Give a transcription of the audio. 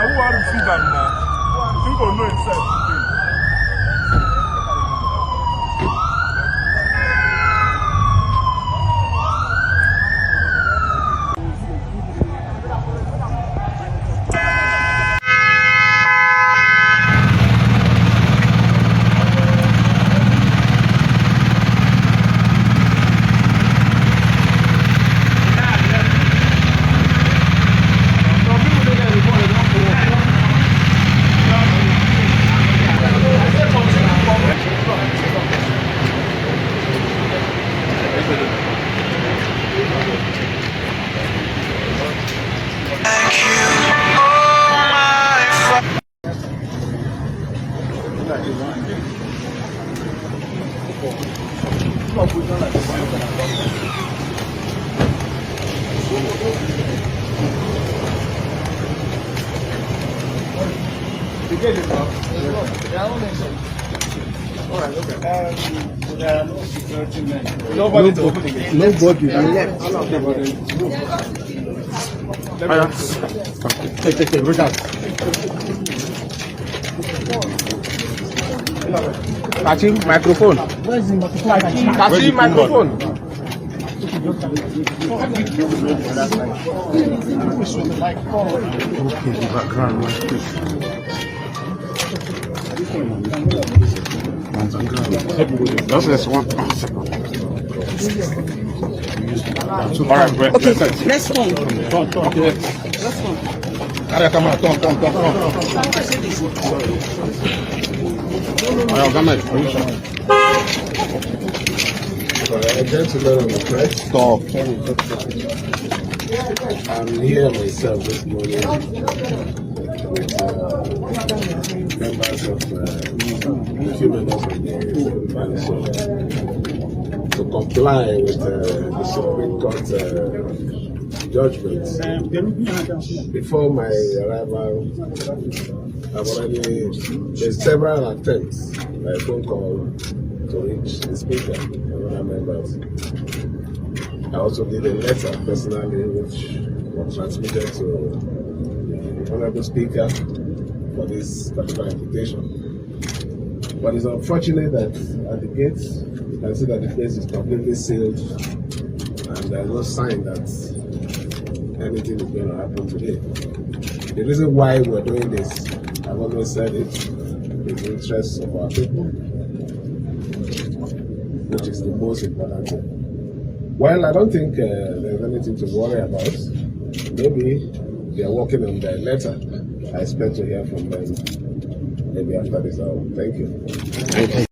who are receive them now? You don't know himself. Nobody. Take, bring out. Catching microphone. Where's the microphone? Catching microphone. Okay, the background. Just one second. Alright, great. Okay, let's go. Okay. Let's go. Come on. Gentlemen of the press, Stop. I'm here myself this morning with members of the few members of the council to comply with the Supreme Court judgment. Before my arrival, there's several attempts by phone call to reach the speaker and other members. I also did a letter personally which was transmitted to the Honorable Speaker for this particular invitation. But it's unfortunate that at the gate, you can see that the place is completely sealed and there's no sign that anything is going to happen today. The reason why we're doing this, I've always said it, is the interests of our people, which is the most important thing. Well, I don't think there's anything to worry about. Maybe they are working on their letter. I expect to hear from them maybe after this hour. Thank you.